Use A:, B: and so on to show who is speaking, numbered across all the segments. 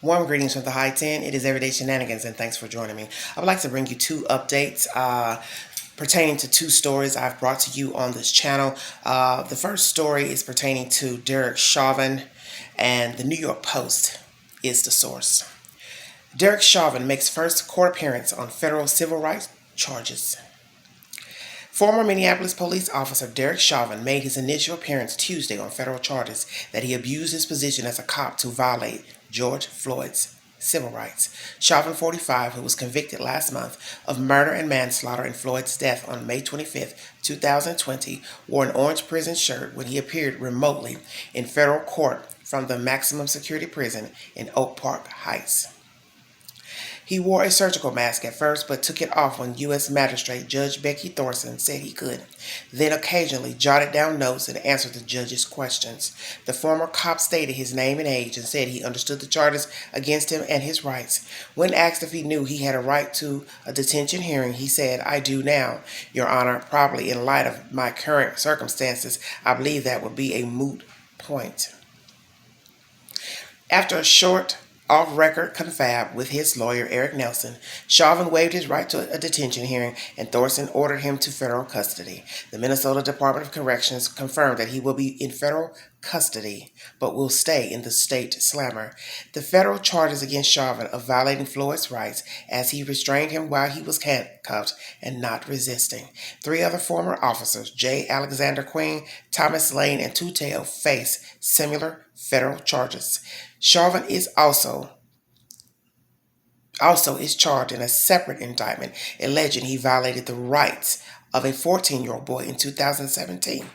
A: Warm greetings from the High 10. It is Everyday Shenanigans, and thanks for joining me. I would like to bring you two updates pertaining to two stories I've brought to you on this channel. The first story is pertaining to Derek Chauvin, and the New York Post is the source. Derek Chauvin makes first court appearance on federal civil rights charges. Former Minneapolis police officer Derek Chauvin made his initial appearance Tuesday on federal charges that he abused his position as a cop to violate George Floyd's civil rights. Chauvin, 45, who was convicted last month of murder and manslaughter in Floyd's death on May 25, 2020, wore an orange prison shirt when he appeared remotely in federal court from the maximum security prison in Oak Park Heights. He wore a surgical mask at first, but took it off when U.S. Magistrate Judge Becky Thorson said he could, then occasionally jotted down notes and answered the judge's questions. The former cop stated his name and age and said he understood the charges against him and his rights. When asked if he knew he had a right to a detention hearing, he said, "I do now, Your Honor. Probably in light of my current circumstances, I believe that would be a moot point." After a short off-record confab with his lawyer, Eric Nelson, Chauvin waived his right to a detention hearing, and Thorson ordered him to federal custody. The Minnesota Department of Corrections confirmed that he will be in federal custody, but will stay in the state slammer. The federal charges against Chauvin of violating Floyd's rights as he restrained him while he was handcuffed and not resisting. Three other former officers, J. Alexander Queen, Thomas Lane, and Tuteo, face similar federal charges. Chauvin is also is charged in a separate indictment alleging he violated the rights of a 14-year-old boy in 2017.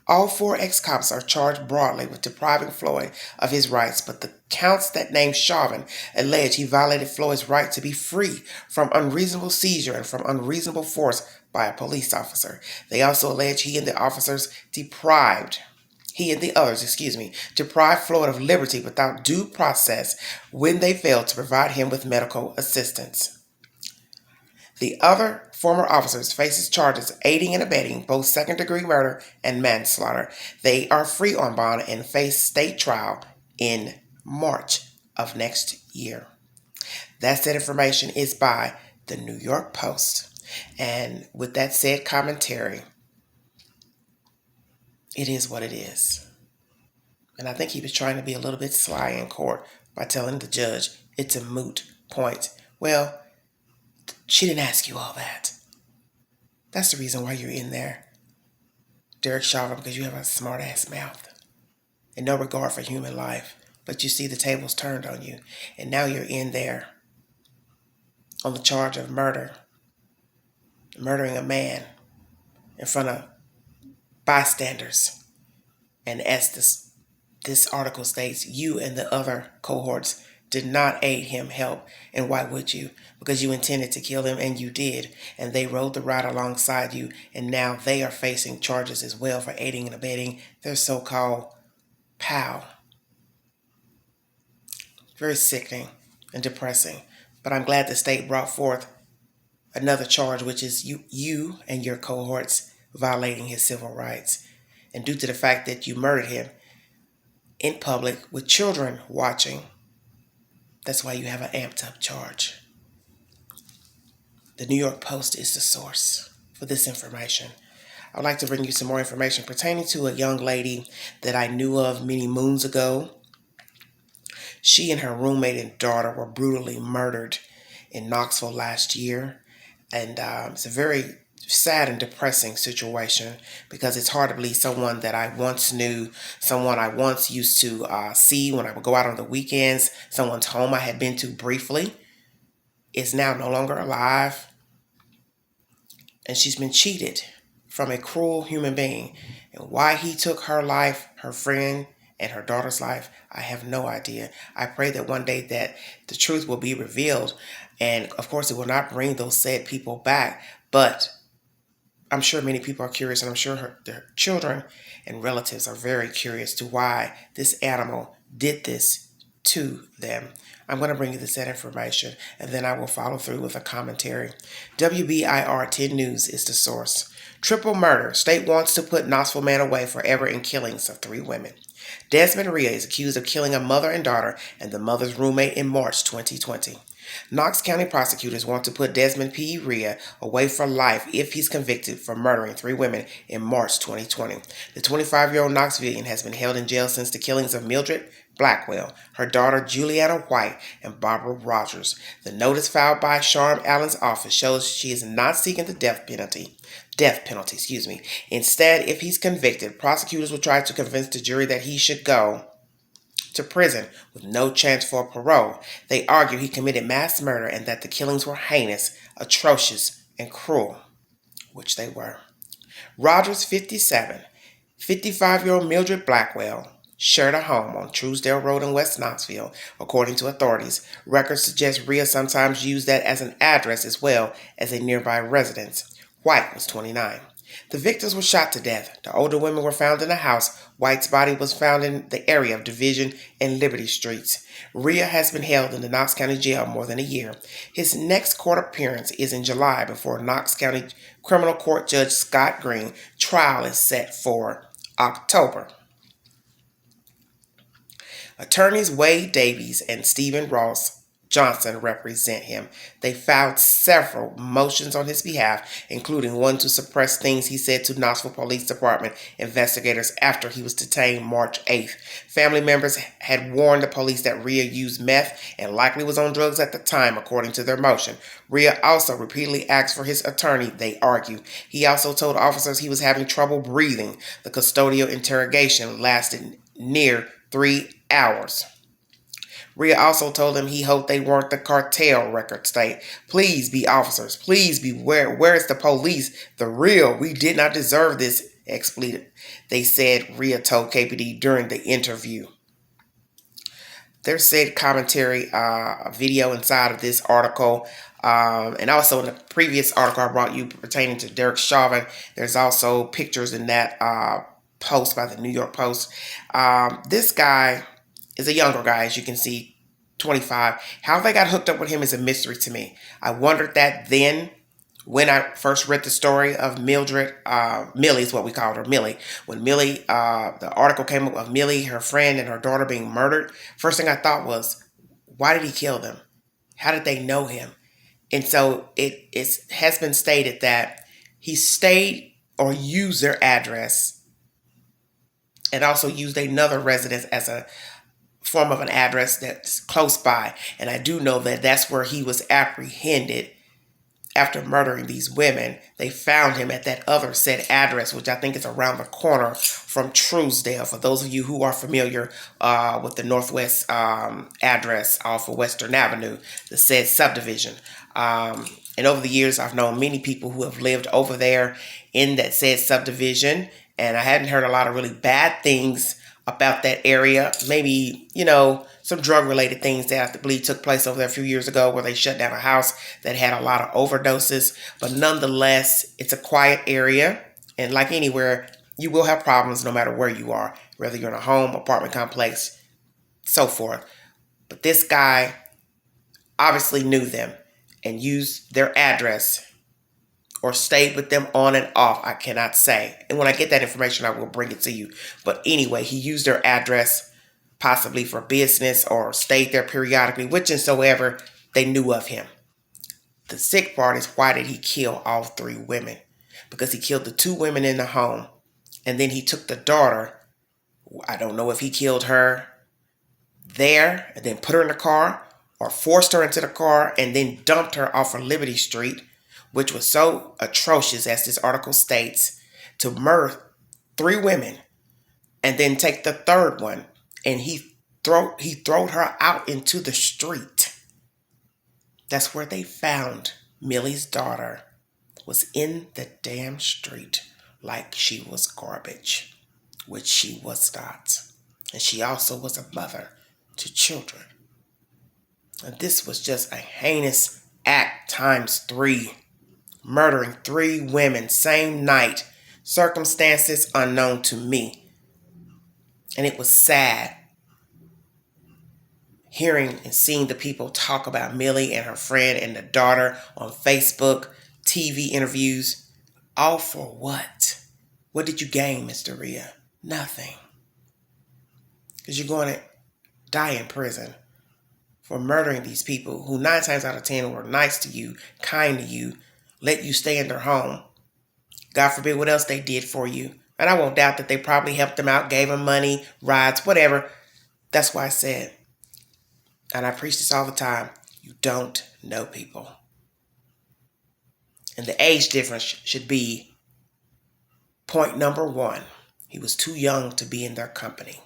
A: All four ex-cops are charged broadly with depriving Floyd of his rights, but the counts that name Chauvin allege he violated Floyd's right to be free from unreasonable seizure and from unreasonable force by a police officer. They also allege he and the others deprived Floyd of liberty without due process when they failed to provide him with medical assistance. The other former officers faces charges aiding and abetting both second-degree murder and manslaughter. They are free on bond and face state trial in March of next year. That said information is by the New York Post. And with that said commentary, it is what it is. And I think he was trying to be a little bit sly in court by telling the judge it's a moot point. Well, she didn't ask you all that. That's the reason why you're in there, Derek Chauvin, because you have a smart-ass mouth and no regard for human life. But you see the tables turned on you, and now you're in there on the charge of murdering a man in front of bystanders. And as this article states, you and the other cohorts did not aid him, help, and why would you? Because you intended to kill him, and you did, and they rode the ride alongside you, and now they are facing charges as well for aiding and abetting their so-called pal. Very sickening and depressing, but I'm glad the state brought forth another charge, which is you and your cohorts violating his civil rights. And due to the fact that you murdered him in public with children watching, that's why you have an amped up charge. The New York Post is the source for this information. I would like to bring you some more information pertaining to a young lady that I knew of many moons ago. She and her roommate and daughter were brutally murdered in Knoxville last year. And it's a very sad and depressing situation because it's hard to believe someone that I once knew, someone I once used to see when I would go out on the weekends, someone's home I had been to briefly, is now no longer alive. And she's been cheated from a cruel human being. And why he took her life, her friend, and her daughter's life, I have no idea. I pray that one day that the truth will be revealed. And of course, it will not bring those said people back. But I'm sure many people are curious, and I'm sure their children and relatives are very curious to why this animal did this to them. I'm going to bring you the said information, and then I will follow through with a commentary. WBIR 10 News is the source. Triple murder. State wants to put Knoxville man away forever in killings of 3 women. Desmond Rhea is accused of killing a mother and daughter and the mother's roommate in March 2020. Knox County prosecutors want to put Desmond P. Rhea away for life if he's convicted for murdering 3 women in March 2020. The 25-year-old Knoxvillian has been held in jail since the killings of Mildred Blackwell, her daughter Juliana White, and Barbara Rogers. The notice filed by Sharm Allen's office shows she is not seeking the death penalty. Instead, if he's convicted, prosecutors will try to convince the jury that he should go to prison with no chance for parole. They argue he committed mass murder and that the killings were heinous, atrocious, and cruel, which they were. Rogers, 57, 55-year-old Mildred Blackwell shared a home on Truesdale Road in West Knoxville, according to authorities. Records suggest Rhea sometimes used that as an address as well as a nearby residence. White was 29. The victims were shot to death. The older women were found in a house. White's body was found in the area of Division and Liberty Streets. Rhea has been held in the Knox County Jail more than a year. His next court appearance is in July before Knox County Criminal Court Judge Scott Green. Trial is set for October. Attorneys Wade Davies and Stephen Ross Johnson represent him. They filed several motions on his behalf, including one to suppress things he said to Knoxville Police Department investigators after he was detained March 8th. Family members had warned the police that Rhea used meth and likely was on drugs at the time, according to their motion. Rhea also repeatedly asked for his attorney, they argue. He also told officers he was having trouble breathing. The custodial interrogation lasted near 3 hours. Rhea also told them he hoped they weren't the cartel, records state. Please be officers. Please be where is the police? The real. We did not deserve this, expletive. They said, Rhea told KPD during the interview. There's said commentary, video inside of this article. And also in the previous article I brought you pertaining to Derek Chauvin, there's also pictures in that post by the New York Post. This guy is a younger guy, as you can see, 25. How they got hooked up with him is a mystery to me. I wondered that then when I first read the story of Mildred, Millie is what we called her, Millie. When Millie, the article came up of Millie, her friend, and her daughter being murdered, first thing I thought was, why did he kill them? How did they know him? And so it has been stated that he stayed or used their address and also used another residence as a form of an address that's close by. And I do know that that's where he was apprehended after murdering these women. They found him at that other said address, which I think is around the corner from Truesdale. For those of you who are familiar with the Northwest address off of Western Avenue, the said subdivision. And over the years, I've known many people who have lived over there in that said subdivision. And I hadn't heard a lot of really bad things about that area. Maybe, some drug-related things that I believe took place over there a few years ago where they shut down a house that had a lot of overdoses. But nonetheless, it's a quiet area. And like anywhere, you will have problems no matter where you are, whether you're in a home, apartment complex, so forth. But this guy obviously knew them and used their address or stayed with them on and off, I cannot say. And when I get that information, I will bring it to you. But anyway, he used their address possibly for business or stayed there periodically, whichsoever they knew of him. The sick part is, why did he kill all 3 women? Because he killed the 2 women in the home. And then he took the daughter. I don't know if he killed her there and then put her in the car or forced her into the car and then dumped her off of Liberty Street, which was so atrocious, as this article states, to murder 3 women and then take the 3rd one and he throwed her out into the street. That's where they found Millie's daughter, was in the damn street like she was garbage, which she was not. And she also was a mother to children. And this was just a heinous act times 3. Murdering 3 women same night, circumstances unknown to me. And it was sad hearing and seeing the people talk about Millie and her friend and the daughter on Facebook, TV interviews. All for what? What did you gain, Mr. Rhea? Nothing. because you're going to die in prison for murdering these people who 9 times out of 10 were nice to you, kind to you, let you stay in their home. God forbid what else they did for you. And I won't doubt that they probably helped them out, gave them money, rides, whatever. That's why I said, and I preach this all the time, you don't know people. And the age difference should be point number one. He was too young to be in their company.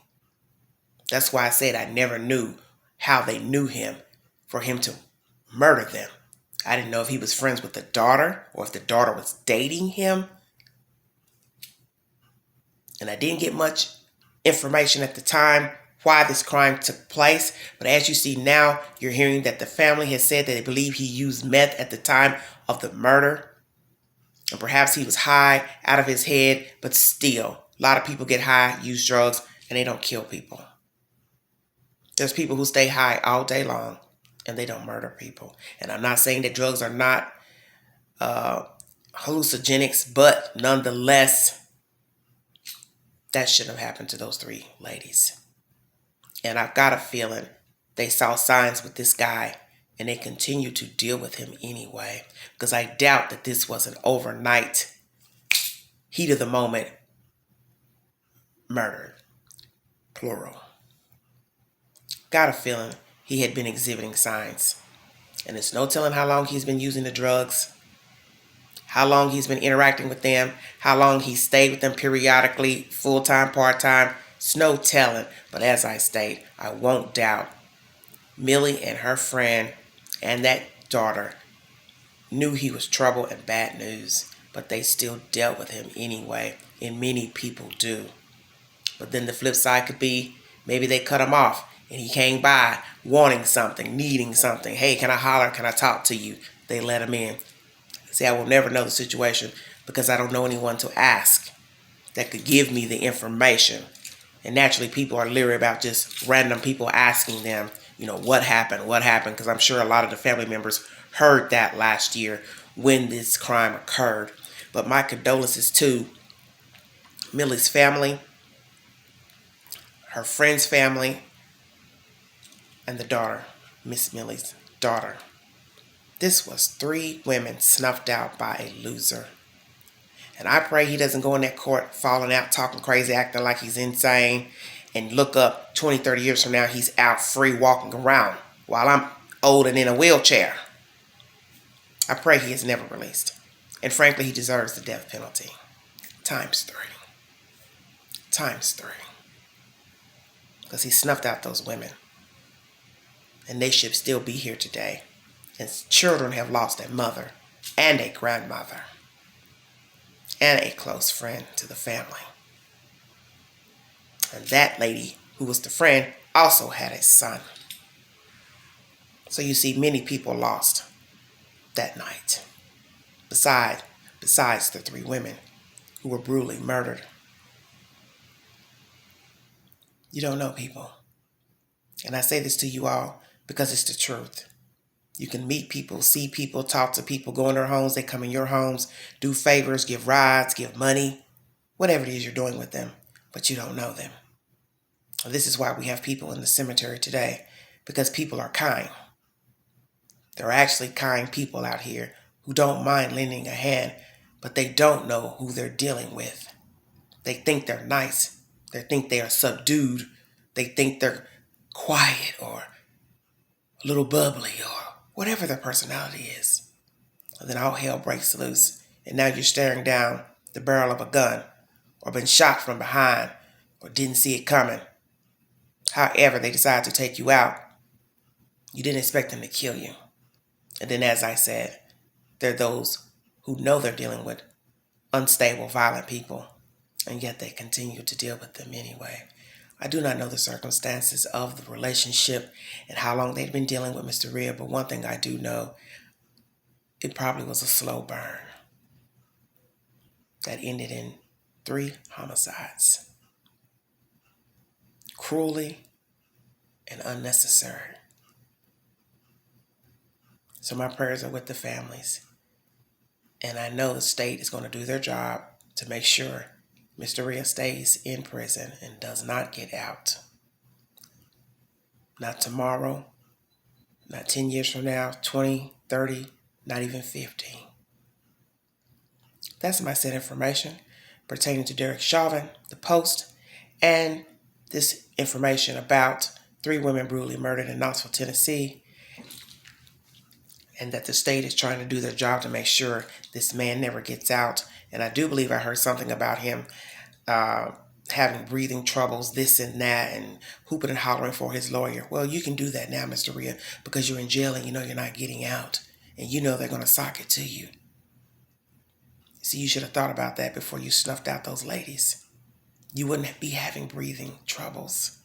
A: That's why I said I never knew how they knew him for him to murder them. I didn't know if he was friends with the daughter or if the daughter was dating him. And I didn't get much information at the time why this crime took place. But as you see now, you're hearing that the family has said that they believe he used meth at the time of the murder. And perhaps he was high, out of his head, but still, a lot of people get high, use drugs, and they don't kill people. There's people who stay high all day long, and they don't murder people. And I'm not saying that drugs are not hallucinogenics, but nonetheless, that shouldn't have happened to those 3 ladies. And I've got a feeling they saw signs with this guy and they continue to deal with him anyway. Because I doubt that this was an overnight, heat of the moment murder, plural. Got a feeling he had been exhibiting signs. And there's no telling how long he's been using the drugs, how long he's been interacting with them, how long he stayed with them periodically, full-time, part-time. It's no telling. But as I state, I won't doubt Millie and her friend and that daughter knew he was trouble and bad news, but they still dealt with him anyway, and many people do. But then the flip side could be maybe they cut him off and he came by wanting something, needing something. Hey, can I holler? Can I talk to you? They let him in. See, I will never know the situation because I don't know anyone to ask that could give me the information. And naturally, people are leery about just random people asking them, what happened, because I'm sure a lot of the family members heard that last year when this crime occurred. But my condolences to Millie's family, her friend's family, and the daughter, Miss Millie's daughter. This was 3 women snuffed out by a loser. And I pray he doesn't go in that court falling out, talking crazy, acting like he's insane, and look up 20, 30 years from now, he's out free walking around while I'm old and in a wheelchair. I pray he is never released. And frankly, he deserves the death penalty. Times 3. Times 3. Because he snuffed out those women. And they should still be here today. And children have lost a mother and a grandmother and a close friend to the family. And that lady, who was the friend, also had a son. So you see, many people lost that night. Besides the 3 women who were brutally murdered. You don't know people. And I say this to you all because it's the truth. You can meet people, see people, talk to people, go in their homes, they come in your homes, do favors, give rides, give money, whatever it is you're doing with them, but you don't know them. This is why we have people in the cemetery today, because people are kind. There are actually kind people out here who don't mind lending a hand, but they don't know who they're dealing with. They think they're nice. They think they are subdued. They think they're quiet or a little bubbly or whatever their personality is. And then all hell breaks loose. And now you're staring down the barrel of a gun or been shot from behind or didn't see it coming. However, they decide to take you out. You didn't expect them to kill you. And then, as I said, there are those who know they're dealing with unstable, violent people, and yet they continue to deal with them anyway. I do not know the circumstances of the relationship and how long they'd been dealing with Mr. Rhea, but one thing I do know, it probably was a slow burn that ended in 3 homicides. Cruelly and unnecessary. So my prayers are with the families. And I know the state is going to do their job to make sure Mr. Rhea stays in prison and does not get out. not tomorrow, not 10 years from now, 20, 30, not even 15. That's my said information pertaining to Derek Chauvin, the Post, and this information about 3 women brutally murdered in Knoxville, Tennessee, and that the state is trying to do their job to make sure this man never gets out. And I do believe I heard something about him having breathing troubles, this and that, and hooping and hollering for his lawyer. Well, you can do that now, Mr. Rhea, because you're in jail and you know you're not getting out. And you know they're going to sock it to you. See, you should have thought about that before you snuffed out those ladies. You wouldn't be having breathing troubles.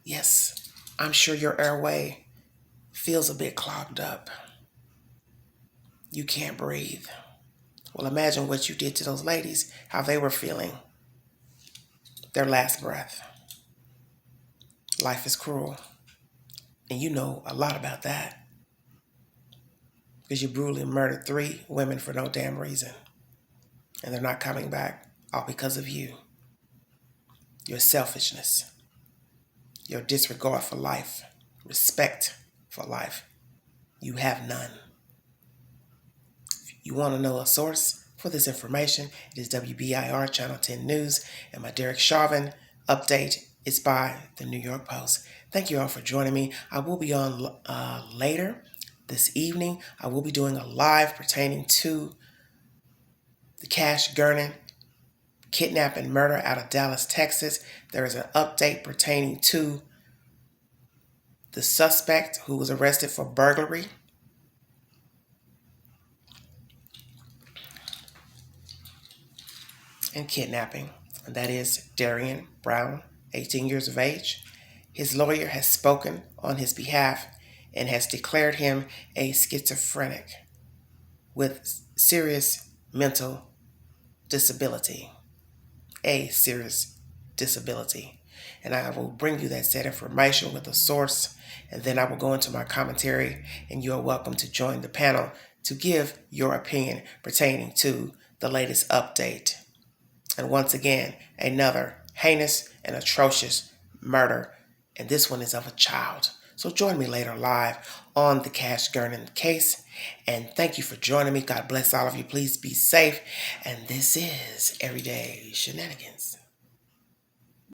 A: Yes, I'm sure your airway feels a bit clogged up. You can't breathe. Well, imagine what you did to those ladies, how they were feeling. Their last breath. Life is cruel. And you know a lot about that. Because you brutally murdered 3 women for no damn reason. And they're not coming back, all because of you. Your selfishness. Your disregard for life. Respect for life. You have none. If you want to know a source for this information, it is WBIR Channel 10 News, and my Derek Chauvin update is by the New York Post. Thank you all for joining me. I will be on later this evening. I will be doing a live pertaining to the Cash Gurnan kidnap and murder out of Dallas, Texas. There is an update pertaining to the suspect who was arrested for burglary. And kidnapping, and that is Darian Brown, 18 years of age. His lawyer has spoken on his behalf and has declared him a schizophrenic with serious mental disability, a serious disability. And I will bring you that said information with a source, and then I will go into my commentary, and you are welcome to join the panel to give your opinion pertaining to the latest update. And once again, another heinous and atrocious murder, and this one is of a child. So join me later live on the Cash Gurnan case, and thank you for joining me. God bless all of you. Please be safe, and this is Everyday Shenanigans.